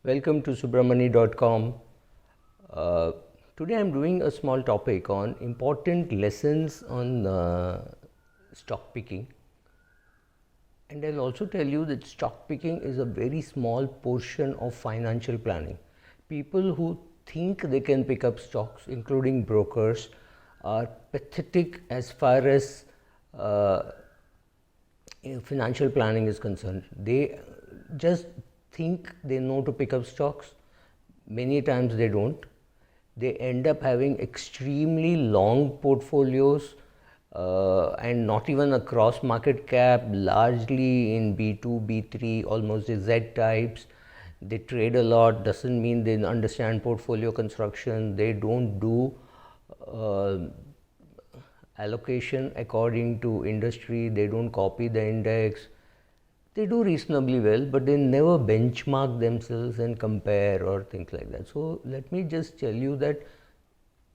Welcome to subramani.com. Today I'm doing a small topic on important lessons on stock picking, and I'll also tell you that stock picking is a very small portion of financial planning. People who think they can pick up stocks, including brokers, are pathetic as far as financial planning is concerned. They just think they know to pick up stocks. Many times they don't. They end up having extremely long portfolios and not even across market cap, largely in B2, B3, almost the Z types. They trade a lot, doesn't mean they understand portfolio construction. They don't do allocation according to industry, they don't copy the index. They do reasonably well, but they never benchmark themselves and compare or things like that. So let me just tell you that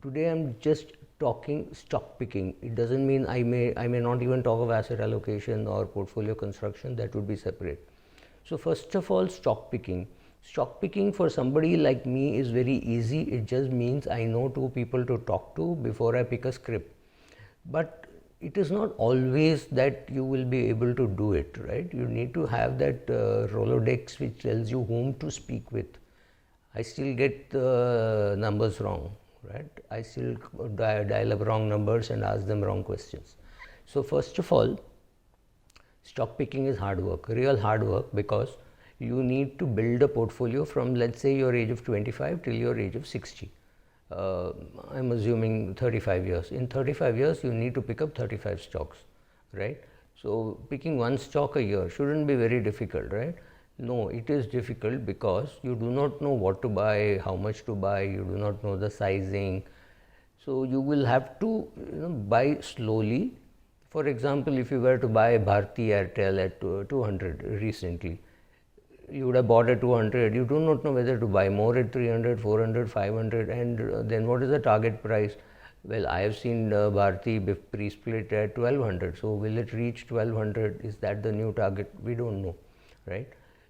today I'm just talking stock picking. It doesn't mean I may not even talk of asset allocation or portfolio construction. That would be separate. So first of all, stock picking. Stock picking for somebody like me is very easy. It just means I know two people to talk to before I pick a script. But it is not always that you will be able to do it, right? You need to have that Rolodex which tells you whom to speak with. I still get the numbers wrong, right? I still dial up wrong numbers and ask them wrong questions. So first of all, stock picking is hard work, real hard work, because you need to build a portfolio from, let's say, your age of 25 till your age of 60. I'm assuming 35 years. In 35 years, you need to pick up 35 stocks, right? So picking one stock a year shouldn't be very difficult, right? No, it is difficult because you do not know what to buy, how much to buy, you do not know the sizing. So you will have to buy slowly. For example, if you were to buy Bharti Airtel at 200 recently, you would have bought at 200, you do not know whether to buy more at 300, 400, 500, and then what is the target price? Well, I have seen Bharti pre-split at 1200, so will it reach 1200? Is that the new target? We don't know, right?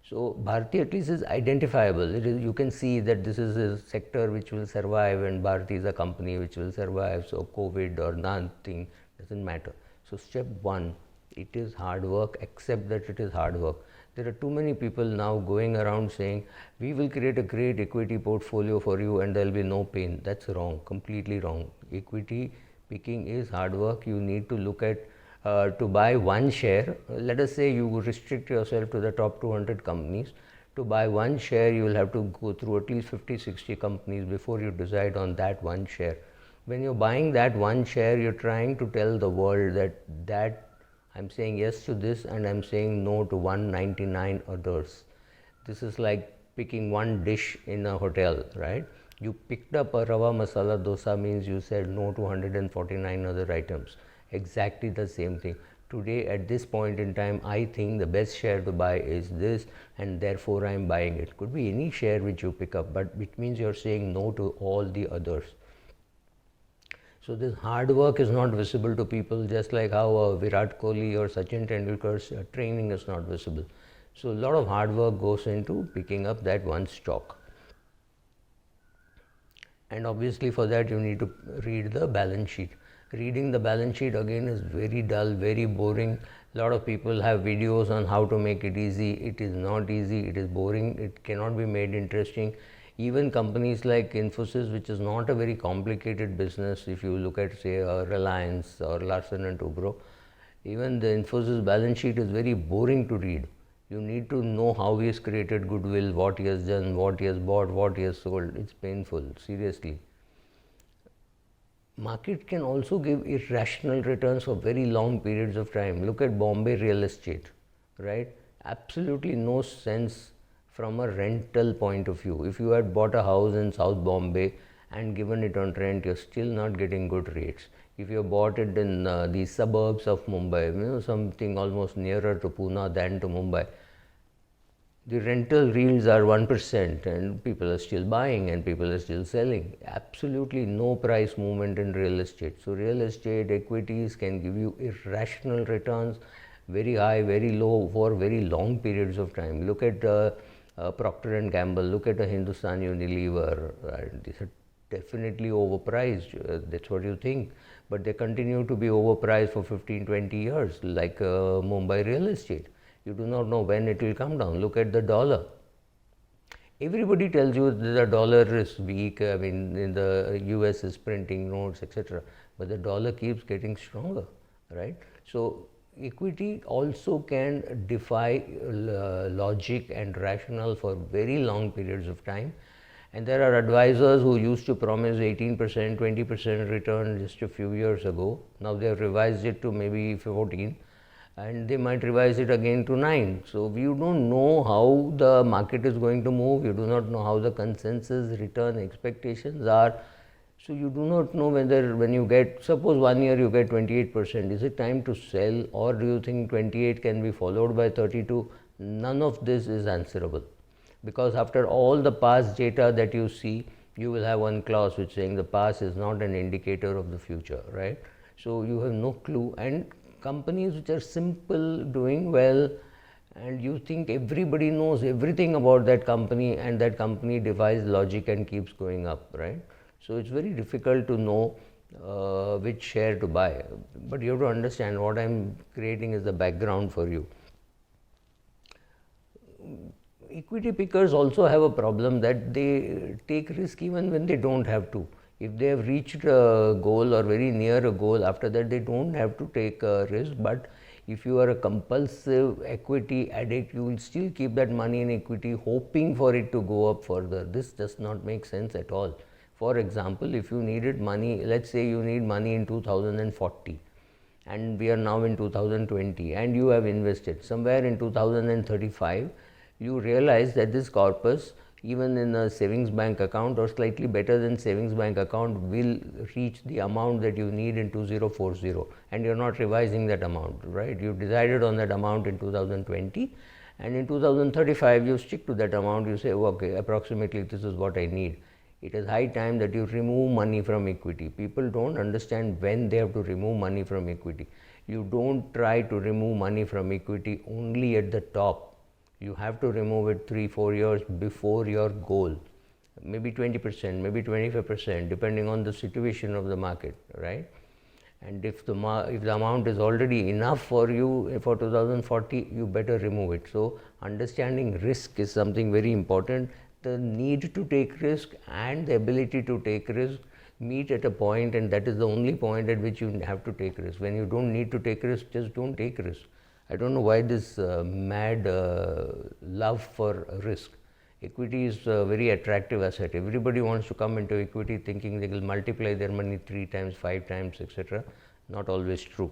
So Bharti at least is identifiable. You can see that this is a sector which will survive, and Bharti is a company which will survive, so COVID or nothing doesn't matter. So step one, it is hard work. Accept that it is hard work. There are too many people now going around saying, we will create a great equity portfolio for you and there will be no pain. That's wrong, completely wrong. Equity picking is hard work. You need to look at, to buy one share. Let us say you restrict yourself to the top 200 companies. To buy one share, you will have to go through at least 50, 60 companies before you decide on that one share. When you're buying that one share, you're trying to tell the world that I'm saying yes to this and I'm saying no to 199 others. This is like picking one dish in a hotel, right? You picked up a rava masala dosa means you said no to 149 other items. Exactly the same thing. Today at this point in time, I think the best share to buy is this and therefore I'm buying it. Could be any share which you pick up, but it means you're saying no to all the others. So this hard work is not visible to people, just like how Virat Kohli or Sachin Tendulkar's training is not visible. So a lot of hard work goes into picking up that one stock. And obviously for that you need to read the balance sheet. Reading the balance sheet again is very dull, very boring. A lot of people have videos on how to make it easy. It is not easy, it is boring, it cannot be made interesting. Even companies like Infosys, which is not a very complicated business, if you look at say Reliance or Larsen and Toubro, even the Infosys balance sheet is very boring to read. You need to know how he has created goodwill, what he has done, what he has bought, what he has sold. It's painful, seriously. Market can also give irrational returns for very long periods of time. Look at Bombay real estate, right? Absolutely no sense from a rental point of view. If you had bought a house in South Bombay and given it on rent, you're still not getting good rates. If you bought it in the suburbs of Mumbai, something almost nearer to Pune than to Mumbai, the rental yields are 1% and people are still buying and people are still selling. Absolutely no price movement in real estate. So real estate equities can give you irrational returns, very high, very low for very long periods of time. Look at Procter and Gamble, look at a Hindustan Unilever, these are definitely overpriced. That's what you think, but they continue to be overpriced for 15-20 years, like Mumbai real estate. You do not know when it will come down. Look at the dollar. Everybody tells you that the dollar is weak. I mean, in the US is printing notes, etc. But the dollar keeps getting stronger, right? So equity also can defy logic and rationale for very long periods of time. And there are advisors who used to promise 18%, 20% return just a few years ago. Now they have revised it to maybe 14, and they might revise it again to 9. So you don't know how the market is going to move. You do not know how the consensus return expectations are. So you do not know whether, when you get, suppose 1 year you get 28%, is it time to sell, or do you think 28 can be followed by 32? None of this is answerable, because after all the past data that you see, you will have one clause which saying the past is not an indicator of the future, right? So you have no clue. And companies which are simple, doing well, and you think everybody knows everything about that company, and that company defies logic and keeps going up, right? So it's very difficult to know which share to buy. But you have to understand, what I'm creating is the background for you. Equity pickers also have a problem that they take risk even when they don't have to. If they have reached a goal or very near a goal, after that they don't have to take a risk. But if you are a compulsive equity addict, you will still keep that money in equity, hoping for it to go up further. This does not make sense at all. For example, if you needed money, let's say you need money in 2040, and we are now in 2020, and you have invested somewhere in 2035, you realize that this corpus, even in a savings bank account or slightly better than savings bank account, will reach the amount that you need in 2040, and you're not revising that amount, right? You decided on that amount in 2020, and in 2035 you stick to that amount. You say, okay, approximately this is what I need. It is high time that you remove money from equity. People don't understand when they have to remove money from equity. You don't try to remove money from equity only at the top. You have to remove it 3-4 years before your goal. Maybe 20%, maybe 25%, depending on the situation of the market, right? And if the amount is already enough for you for 2040, you better remove it. So understanding risk is something very important. The need to take risk and the ability to take risk meet at a point, and that is the only point at which you have to take risk. When you don't need to take risk, just don't take risk. I don't know why this mad love for risk. Equity is a very attractive asset. Everybody wants to come into equity thinking they will multiply their money 3 times, 5 times, etc. Not always true.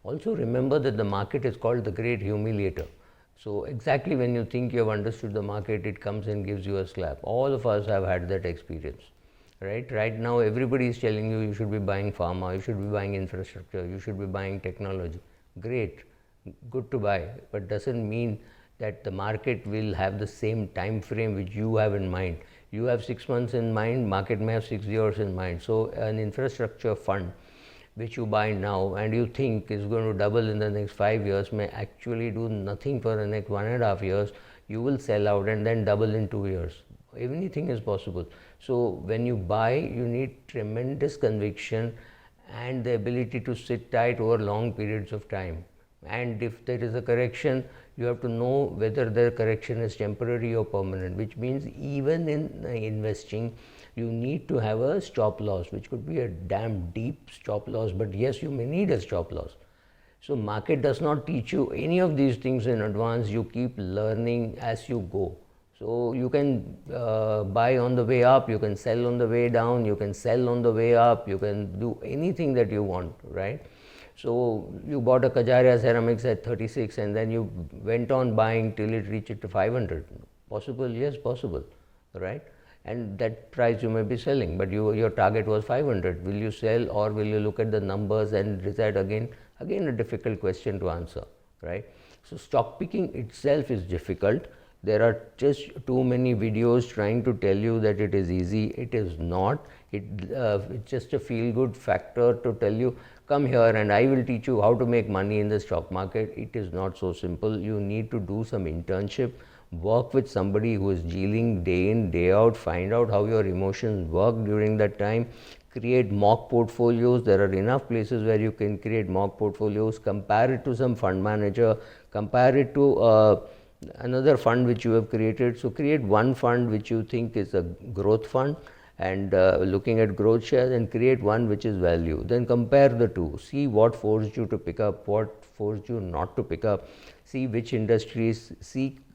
Also remember that the market is called the great humiliator. So exactly when you think you have understood the market, it comes and gives you a slap. All of us have had that experience, right? Right now everybody is telling you, you should be buying pharma, you should be buying infrastructure, you should be buying technology. Great, good to buy, but doesn't mean that the market will have the same time frame which you have in mind. You have 6 months in mind, market may have 6 years in mind. So an infrastructure fund which you buy now and you think is going to double in the next 5 years may actually do nothing for the next 1.5 years. You will sell out and then double in 2 years. Anything is possible. So when you buy, you need tremendous conviction and the ability to sit tight over long periods of time. And if there is a correction, you have to know whether the correction is temporary or permanent, which means even in investing, you need to have a stop loss, which could be a damn deep stop loss, but yes, you may need a stop loss. So market does not teach you any of these things in advance. You keep learning as you go. So you can buy on the way up, you can sell on the way down, you can sell on the way up, you can do anything that you want, right? So you bought a Kajaria Ceramics at 36 and then you went on buying till it reached to 500. Possible? Yes, possible, right? And that price you may be selling, but your target was 500. Will you sell or will you look at the numbers and decide again? Again, a difficult question to answer, right? So stock picking itself is difficult. There are just too many videos trying to tell you that it is easy. It is not. It's just a feel-good factor to tell you, come here and I will teach you how to make money in the stock market. It is not so simple. You need to do some internship, work with somebody who is dealing day in, day out, find out how your emotions work during that time, create mock portfolios. There are enough places where you can create mock portfolios, compare it to some fund manager, compare it to another fund which you have created. So create one fund which you think is a growth fund and looking at growth shares, and create one which is value. Then compare the two, see what forced you to pick up, what forced you not to pick up, see which industries,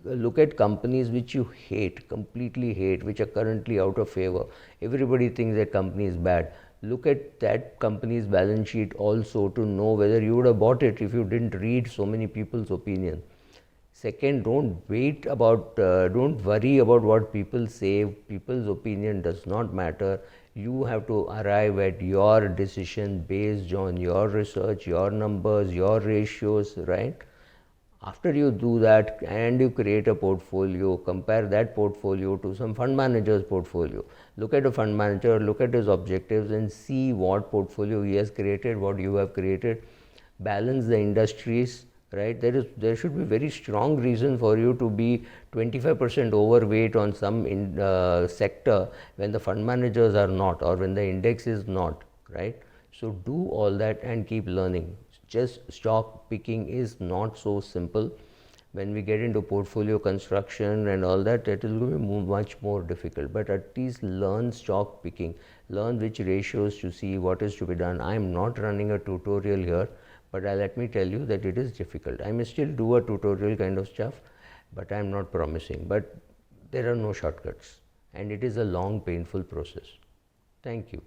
look at companies which you hate, completely hate, which are currently out of favor. Everybody thinks that company is bad. Look at that company's balance sheet also to know whether you would have bought it if you didn't read so many people's opinion. Second, don't worry about what people say. People's opinion does not matter. You have to arrive at your decision based on your research, your numbers, your ratios, right? After you do that and you create a portfolio, compare that portfolio to some fund manager's portfolio. Look at a fund manager, look at his objectives and see what portfolio he has created, what you have created. Balance the industries, right? There should be very strong reason for you to be 25% overweight on some sector when the fund managers are not, or when the index is not, right? So do all that and keep learning. Just stock picking is not so simple. When we get into portfolio construction and all that, it is going to be much more difficult. But at least learn stock picking, learn which ratios to see, what is to be done. I am not running a tutorial here, but let me tell you that it is difficult. I may still do a tutorial kind of stuff, but I am not promising. But there are no shortcuts, and it is a long, painful process. Thank you.